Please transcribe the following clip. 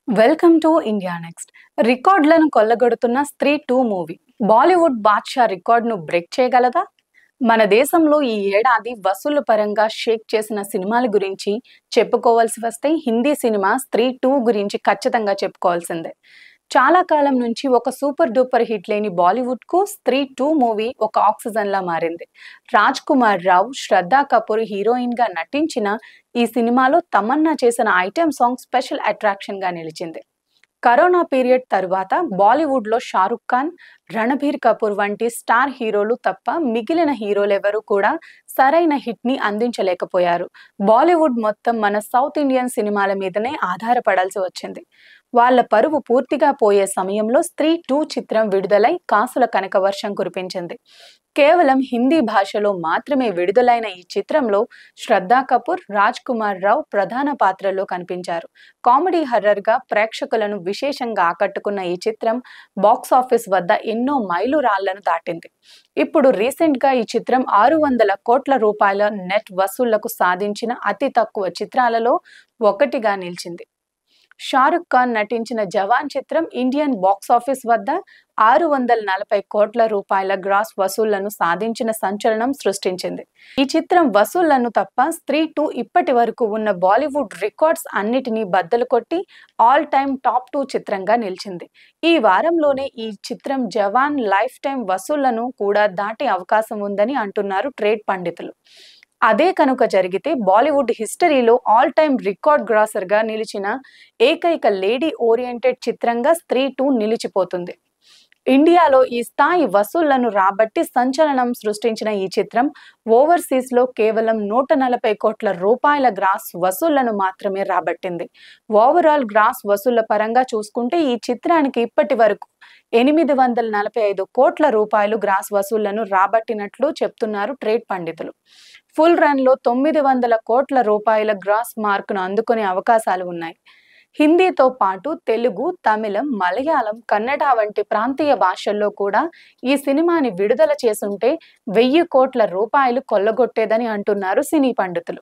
Welcome to India next. రికార్డులను కొల్లగొడుతున్న స్త్రీ 2 movie Bollywood Badshah రికార్డును బ్రేక్ చేయగలదా? మన దేశంలో ఈ ఏడాది వసూళ్ల పరంగా షేక్ చేసిన సినిమాల గురించి చెప్పుకోవాల్సి వస్తే హిందీ సినిమా స్త్రీ 2 గురించి ఖచ్చితంగా చెప్పుకోవాల్సిందే. చాలా కాలం నుంచి ఒక సూపర్ డూపర్ హిట్ లేని బాలీవుడ్ కు స్త్రీ 2 మూవీ ఒక ఆక్సిజన్ లా మారింది. రాజ్ కుమార్ రావు, శ్రద్ధా కపూర్ హీరోయిన్ గా నటించిన ఈ సినిమాలో తమన్నా చేసిన ఐటెం సాంగ్ స్పెషల్ అట్రాక్షన్ గా నిలిచింది. కరోనా పీరియడ్ తరువాత బాలీవుడ్ లో షారుఖ్ ఖాన్, రణబీర్ కపూర్ వంటి స్టార్ హీరోలు తప్ప మిగిలిన హీరోలెవరూ కూడా సరైన హిట్ ని అందించలేకపోయారు. బాలీవుడ్ మొత్తం మన సౌత్ ఇండియన్ సినిమాల మీదనే ఆధారపడాల్సి వచ్చింది. వాళ్ళ పరువు పూర్తిగా పోయే సమయంలో స్త్రీ 2 చిత్రం విడుదలై కాసుల కనకవర్షం కురిపించింది. కేవలం హిందీ భాషలో మాత్రమే విడుదలైన ఈ చిత్రంలో శ్రద్ధా కపూర్, రాజ్ కుమార్ రావు ప్రధాన పాత్రల్లో కనిపించారు. కామెడీ హర్రర్ గా ప్రేక్షకులను విశేషంగా ఆకట్టుకున్న ఈ చిత్రం బాక్సాఫీస్ వద్ద ఎన్నో మైలురాళ్లను దాటింది. ఇప్పుడు రీసెంట్ గా ఈ చిత్రం 600 కోట్ల రూపాయల నెట్ వసూళ్లకు సాధించిన అతి తక్కువ చిత్రాలలో ఒకటిగా నిలిచింది. షారుఖ్ ఖాన్ నటించిన జవాన్ చిత్రం ఇండియన్ బాక్సాఫీస్ వద్ద 640 కోట్ల రూపాయల గ్రాస్ వసూళ్లను సాధించిన సంచలనం సృష్టించింది. ఈ చిత్రం వసూళ్లను తప్ప స్త్రీ 2 ఇప్పటి వరకు ఉన్న బాలీవుడ్ రికార్డ్స్ అన్నిటినీ బద్దలు కొట్టి ఆల్ టైమ్ టాప్ 2 చిత్రంగా నిలిచింది. ఈ వారంలోనే ఈ చిత్రం జవాన్ లైఫ్ టైం వసూళ్లను కూడా దాటే అవకాశం ఉందని అంటున్నారు ట్రేడ్ పండితులు. అదే కనుక జరిగితే బాలీవుడ్ హిస్టరీలో ఆల్ టైమ్ రికార్డ్ గ్రాసర్ గా నిలిచిన ఏకైక లేడీ ఓరియంటెడ్ చిత్రంగా స్త్రీ 2 నిలిచిపోతుంది. ఇండియాలో ఈ స్థాయి వసూళ్లను రాబట్టి సంచలనం సృష్టించిన ఈ చిత్రం ఓవర్సీస్ లో కేవలం 140 కోట్ల రూపాయల గ్రాస్ వసూళ్లను మాత్రమే రాబట్టింది. ఓవరాల్ గ్రాస్ వసూళ్ల పరంగా చూసుకుంటే ఈ చిత్రానికి ఇప్పటి వరకు 845 కోట్ల రూపాయలు గ్రాస్ వసూళ్లను రాబట్టినట్లు చెప్తున్నారు ట్రేడ్ పండితులు. ఫుల్ రన్ లో 900 కోట్ల రూపాయల గ్రాస్ మార్కును అందుకునే అవకాశాలు ఉన్నాయి. హిందీతో పాటు తెలుగు, తమిళం, మలయాళం, కన్నడ వంటి ప్రాంతీయ భాషల్లో కూడా ఈ సినిమాని విడుదల చేసుంటే 1000 కోట్ల రూపాయలు కొల్లగొట్టేదని అంటున్నారు సినీ పండితులు.